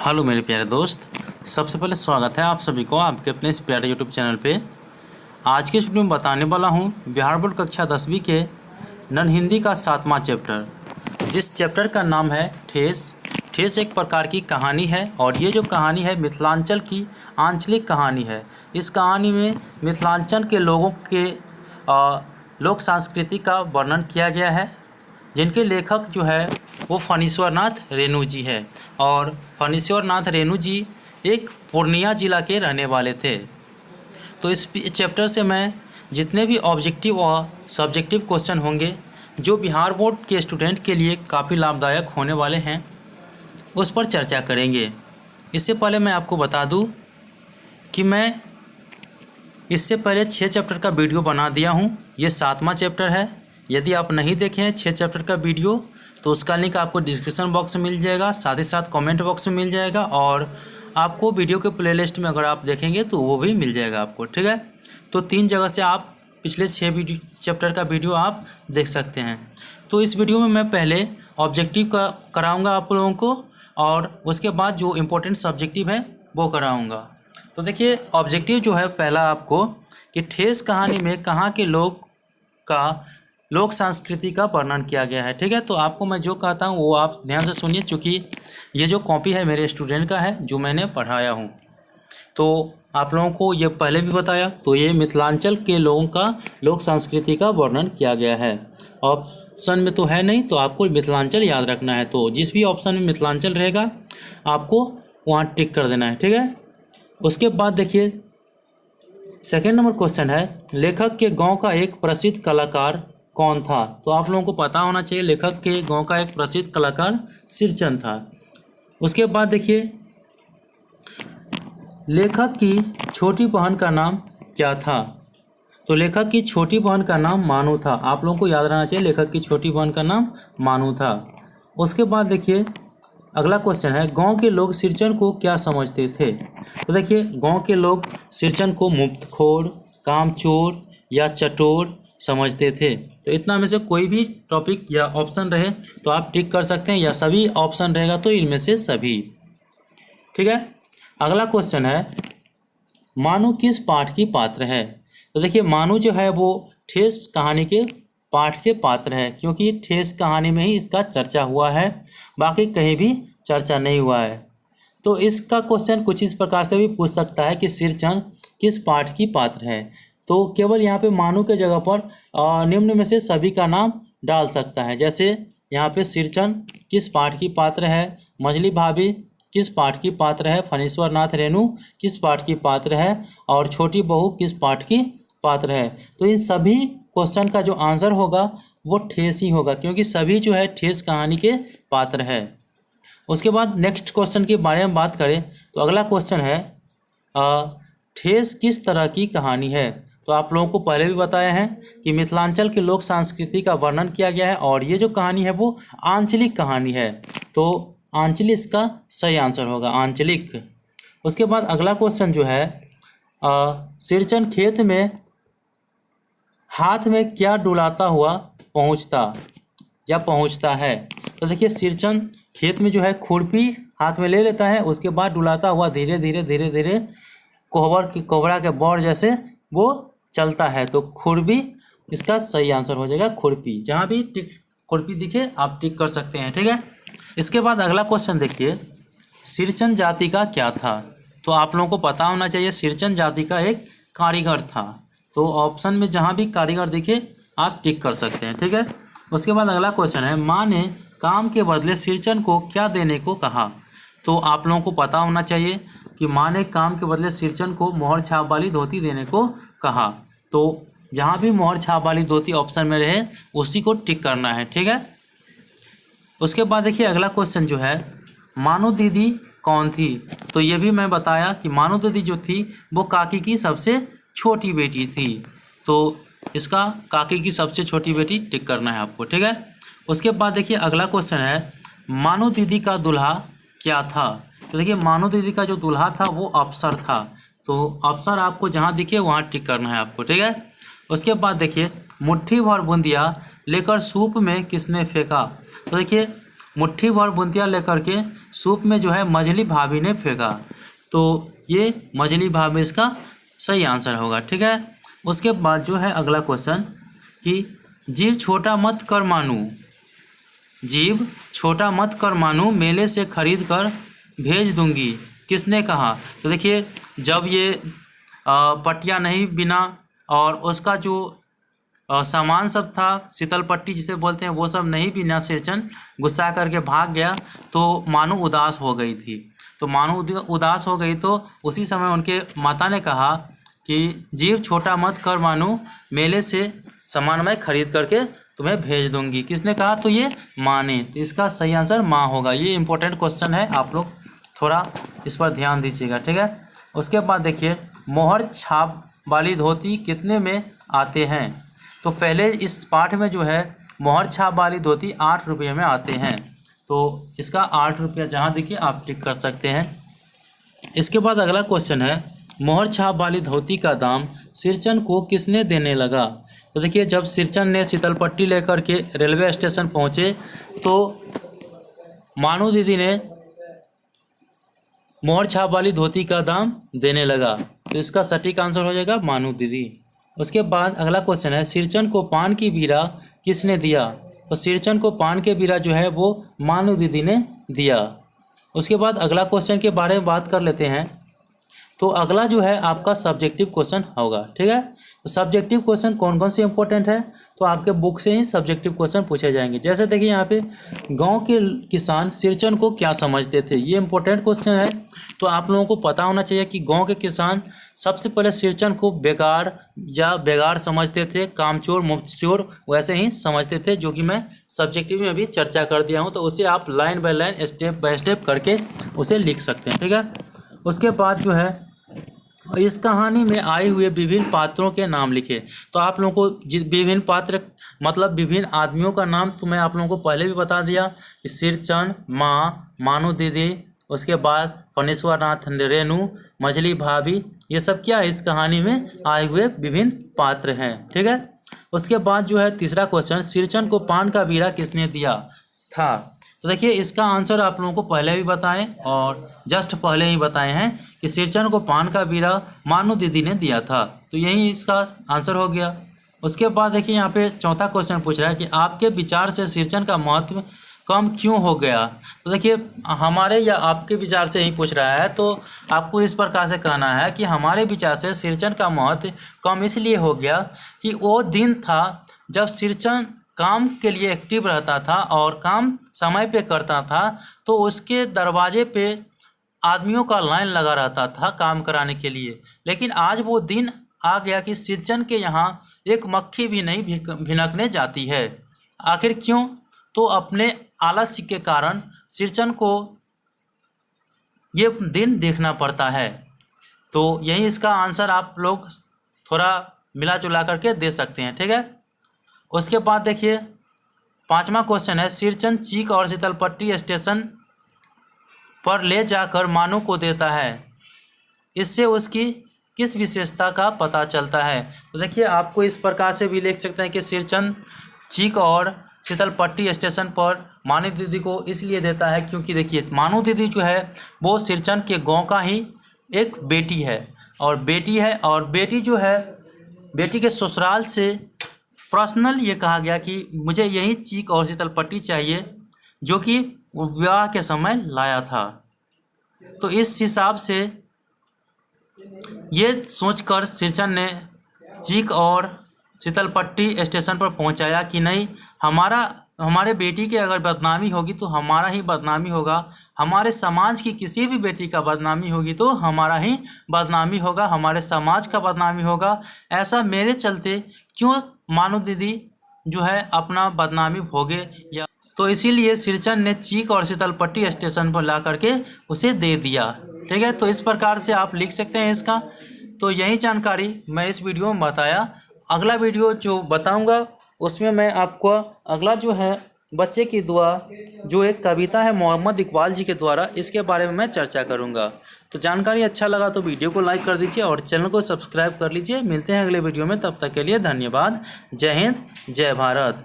Hello मेरे प्यारे दोस्त, सबसे पहले स्वागत है आप सभी को आपके अपने इस प्यारे यूट्यूब चैनल पे। आज के इस वीडियो में बताने वाला हूँ बिहार बोर्ड कक्षा 10वीं के नन हिंदी का 7वां चैप्टर, जिस चैप्टर का नाम है ठेस। ठेस एक प्रकार की कहानी है और ये जो कहानी है मिथिलांचल की आंचलिक कहानी है। इस कहानी में मिथिलांचल के लोगों के लोक संस्कृति का वर्णन किया गया है, जिनके लेखक जो है वो फणीश्वर नाथ रेणु जी है। और फणीश्वर नाथ रेणु जी एक पूर्णिया जिला के रहने वाले थे। तो इस चैप्टर से मैं जितने भी ऑब्जेक्टिव और सब्जेक्टिव क्वेश्चन होंगे जो बिहार बोर्ड के स्टूडेंट के लिए काफ़ी लाभदायक होने वाले हैं, उस पर चर्चा करेंगे। इससे पहले मैं आपको बता दूं कि मैं इससे पहले 6 चैप्टर का वीडियो बना दिया हूं। ये 7वां चैप्टर है। यदि आप नहीं देखे हैं 6 चैप्टर का वीडियो तो उसका लिंक आपको डिस्क्रिप्शन बॉक्स में मिल जाएगा, साथ ही साथ कमेंट बॉक्स में मिल जाएगा, और आपको वीडियो के प्लेलिस्ट में अगर आप देखेंगे तो वो भी मिल जाएगा आपको, ठीक है। तो 3 जगह से आप पिछले 6 चैप्टर का वीडियो आप देख सकते हैं। तो इस वीडियो में मैं पहले ऑब्जेक्टिव का कराऊँगा आप लोगों को, और उसके बाद जो इम्पोर्टेंट सब्जेक्टिव है वो कराऊँगा। तो देखिए, ऑब्जेक्टिव जो है पहला आपको कि ठेस कहानी में कहाँ के लोग का लोक संस्कृति का वर्णन किया गया है, ठीक है। तो आपको मैं जो कहता हूँ वो आप ध्यान से सुनिए, चूँकि ये जो कॉपी है मेरे स्टूडेंट का है जो मैंने पढ़ाया हूँ। तो आप लोगों को ये पहले भी बताया, तो ये मिथिलांचल के लोगों का लोक संस्कृति का वर्णन किया गया है। ऑप्शन में तो है नहीं, तो आपको मिथिलांचल याद रखना है। तो जिस भी ऑप्शन में मिथिलांचल रहेगा आपको वहाँ टिक कर देना है, ठीक है। उसके बाद देखिए, सेकेंड नंबर क्वेश्चन है, लेखक के गांव का एक प्रसिद्ध कलाकार कौन था। तो आप लोगों को पता होना चाहिए लेखक के गांव का एक प्रसिद्ध कलाकार सिरचंद था। उसके बाद देखिए, लेखक की छोटी बहन का नाम क्या था। तो लेखक की छोटी बहन का नाम मानू था। आप लोगों को याद रहना चाहिए लेखक की छोटी बहन का नाम मानू था। उसके बाद देखिए, अगला क्वेश्चन है, गांव के लोग सिरचंद को क्या समझते थे। तो देखिए, गांव के लोग सिरचंद को मुफ्तखोर, कामचोर या चटोर समझते थे। तो इतना में से कोई भी टॉपिक या ऑप्शन रहे तो आप टिक कर सकते हैं, या सभी ऑप्शन रहेगा तो इनमें से सभी, ठीक है। अगला क्वेश्चन है, मानू किस पाठ की पात्र है। तो देखिए, मानू जो है वो ठेस कहानी के पाठ के पात्र है, क्योंकि ठेस कहानी में ही इसका चर्चा हुआ है, बाकी कहीं भी चर्चा नहीं हुआ है। तो इसका क्वेश्चन कुछ इस प्रकार से भी पूछ सकता है कि सिरचंद किस पाठ की पात्र है। तो केवल यहाँ पे मानू के जगह पर निम्न में से सभी का नाम डाल सकता है। जैसे यहाँ पे सिरचंद किस पाठ की पात्र है, मझली भाभी किस पाठ की पात्र है, फणीश्वर नाथ रेणु किस पाठ की पात्र है, और छोटी बहू किस पाठ की पात्र है। तो इन सभी क्वेश्चन का जो आंसर होगा वो ठेस ही होगा, क्योंकि सभी जो है ठेस कहानी के पात्र है। उसके बाद नेक्स्ट क्वेश्चन के बारे में बात करें तो अगला क्वेश्चन है, ठेस किस तरह की कहानी है। तो आप लोगों को पहले भी बताया है कि मिथिलांचल के लोक संस्कृति का वर्णन किया गया है, और ये जो कहानी है वो आंचलिक कहानी है। तो आंचलिक इसका सही आंसर होगा, आंचलिक। उसके बाद अगला क्वेश्चन जो है, सिरचंद खेत में हाथ में क्या डुलाता हुआ पहुंचता है। तो देखिए, सिरचंद खेत में जो है खुरपी हाथ में ले लेता है, उसके बाद डुलाता हुआ धीरे धीरे कोहबरा के बौर जैसे वो चलता है। तो खुरपी इसका सही आंसर हो जाएगा, खुरपी। जहाँ भी टिक खुरपी दिखे आप टिक कर सकते हैं, ठीक है। इसके बाद अगला क्वेश्चन देखिए, सिरचंद जाति का क्या था। तो आप लोगों को पता होना चाहिए सिरचंद जाति का एक कारीगर था। तो ऑप्शन में जहाँ भी कारीगर दिखे आप टिक कर सकते हैं, ठीक है। उसके बाद अगला क्वेश्चन है, माँ ने काम के बदले सिरचंद को क्या देने को कहा। तो आप लोगों को पता होना चाहिए कि माँ ने काम के बदले सिरचंद को मोहर छाप वाली धोती देने को कहा। तो जहाँ भी मोहर छाप वाली धोती ऑप्शन में रहे उसी को टिक करना है, ठीक है। उसके बाद देखिए, अगला क्वेश्चन जो है, मानू दीदी कौन थी। तो ये भी मैं बताया कि मानू दीदी जो थी वो काकी की सबसे छोटी बेटी थी। तो इसका काकी की सबसे छोटी बेटी टिक करना है आपको, ठीक है। उसके बाद देखिए, अगला क्वेश्चन है, मानू दीदी का दूल्हा क्या था। तो देखिए, मानू दीदी का जो दूल्हा था वो अफसर था। तो अफसर आपको जहाँ दिखे वहाँ टिक करना है आपको, ठीक है। उसके बाद देखिए, मुट्ठी भर बूंदिया लेकर सूप में किसने फेंका। तो देखिए, मुट्ठी भर बूंदियाँ लेकर के सूप में जो है मझली भाभी ने फेंका। तो ये मझली भाभी इसका सही आंसर होगा। ठीक है, उसके बाद जो है अगला क्वेश्चन कि जीव छोटा मत कर मानू, जीव छोटा मत कर मानू, मेले से खरीद कर भेज दूंगी, किसने कहा? तो देखिए, जब ये पट्टियाँ नहीं बिना और उसका जो सामान सब था, शीतल पट्टी जिसे बोलते हैं, वो सब नहीं बिना सिरचन गुस्सा करके भाग गया, तो मानू उदास हो गई थी। तो मानू उदास हो गई तो उसी समय उनके माता ने कहा कि जीव छोटा मत कर मानू, मेले से सामान मैं खरीद करके तुम्हें भेज दूंगी, किसने कहा? तो ये माँ ने। तो इसका सही आंसर माँ होगा। ये इंपॉर्टेंट क्वेश्चन है, आप लोग थोड़ा इस पर ध्यान दीजिएगा। ठीक है, उसके बाद देखिए, मोहर छाप वाली धोती कितने में आते हैं? तो पहले इस पाठ में जो है मोहर छाप वाली धोती 8 रुपये में आते हैं। तो इसका 8 रुपया जहाँ देखिए आप टिक कर सकते हैं। इसके बाद अगला क्वेश्चन है, मोहर छाप वाली धोती का दाम सिरचन को किसने देने लगा? तो देखिए, जब सिरचन ने शीतल पट्टी लेकर के रेलवे स्टेशन पहुँचे तो मानू दीदी ने मोहर छाप वाली धोती का दाम देने लगा। तो इसका सटीक आंसर हो जाएगा मानू दीदी। उसके बाद अगला क्वेश्चन है, सिरचन को पान की बीड़ा किसने दिया? तो सिरचन को पान के बीड़ा जो है वो मानू दीदी ने दिया। उसके बाद अगला क्वेश्चन के बारे में बात कर लेते हैं। तो अगला जो है आपका सब्जेक्टिव क्वेश्चन होगा। ठीक है, तो सब्जेक्टिव क्वेश्चन कौन कौन से इंपॉर्टेंट है? तो आपके बुक से ही सब्जेक्टिव क्वेश्चन पूछे जाएंगे। जैसे देखिए यहाँ पे, गांव के किसान सिरचन को क्या समझते थे? ये इंपॉर्टेंट क्वेश्चन है। तो आप लोगों को पता होना चाहिए कि गांव के किसान सबसे पहले सिरचन को बेगार समझते थे, कामचोर मुफ्तचोर वैसे ही समझते थे, जो कि मैं सब्जेक्टिव में भी चर्चा कर दिया हूँ। तो उसे आप line by line step by step करके उसे लिख सकते हैं। ठीक है, उसके बाद जो है, इस कहानी में आए हुए विभिन्न पात्रों के नाम लिखे। तो आप लोगों को विभिन्न पात्र मतलब विभिन्न आदमियों का नाम तो मैं आप लोगों को पहले भी बता दिया कि सिरचन, माँ, मानू दीदी, उसके बाद फणीश्वर नाथ रेणु, मझली भाभी, ये सब क्या है? इस कहानी में आए हुए विभिन्न पात्र हैं। ठीक है, उसके बाद जो है तीसरा क्वेश्चन, सिरचन को पान का बीड़ा किसने दिया था? तो देखिए, इसका आंसर आप लोगों को पहले भी बताएं और जस्ट पहले ही बताए हैं कि सिरचन को पान का बीड़ा मानू दीदी ने दिया था। तो यही इसका आंसर हो गया। उसके बाद देखिए, यहाँ पे चौथा क्वेश्चन पूछ रहा है कि आपके विचार से सिरचन का महत्व कम क्यों हो गया? तो देखिए, हमारे या आपके विचार से ही पूछ रहा है, तो आपको इस प्रकार से कहना है कि हमारे विचार से सिरचन का महत्व कम इसलिए हो गया कि वो दिन था जब सिरचन काम के लिए एक्टिव रहता था और काम समय पे करता था, तो उसके दरवाजे पे आदमियों का लाइन लगा रहता था काम कराने के लिए। लेकिन आज वो दिन आ गया कि सिरचन के यहाँ एक मक्खी भी नहीं भिनकने जाती है। आखिर क्यों? तो अपने आलस्य के कारण सिरचन को ये दिन देखना पड़ता है। तो यही इसका आंसर आप लोग थोड़ा मिला जुला करके दे सकते हैं। ठीक है, उसके बाद देखिए, पांचवा क्वेश्चन है, सिरचन चीक और शीतलपट्टी स्टेशन पर ले जाकर मानू को देता है, इससे उसकी किस विशेषता का पता चलता है? तो देखिए, आपको इस प्रकार से भी लिख सकते हैं कि सिरचन चीक और शीतलपट्टी स्टेशन पर मानू दीदी को इसलिए देता है क्योंकि देखिए, मानू दीदी जो है वो सिरचन के गांव का ही एक बेटी है और बेटी जो है, बेटी के ससुराल से पर्सनल ये कहा गया कि मुझे यही चीक और शीतलपट्टी चाहिए, जो कि विवाह के समय लाया था। तो इस हिसाब से ये सोचकर सिरचन ने चीक और शीतलपट्टी स्टेशन पर पहुंचाया कि नहीं, हमारे बेटी की अगर बदनामी होगी तो हमारा ही बदनामी होगा, हमारे समाज की किसी भी बेटी का बदनामी होगी तो हमारा ही बदनामी होगा, हमारे समाज का बदनामी होगा। ऐसा मेरे चलते क्यों मानू दीदी जो है अपना बदनामी भोगे? या तो इसीलिए सिरचन ने चीक और शीतलपट्टी स्टेशन पर ला करके उसे दे दिया। ठीक है, तो इस प्रकार से आप लिख सकते हैं इसका। तो यही जानकारी मैं इस वीडियो में बताया। अगला वीडियो जो बताऊंगा उसमें मैं आपको अगला जो है बच्चे की दुआ, जो एक कविता है मोहम्मद इकबाल जी के द्वारा, इसके बारे में मैं चर्चा करूंगा। तो जानकारी अच्छा लगा तो वीडियो को लाइक कर दीजिए और चैनल को सब्सक्राइब कर लीजिए। मिलते हैं अगले वीडियो में, तब तक के लिए धन्यवाद। जय हिंद, जय भारत।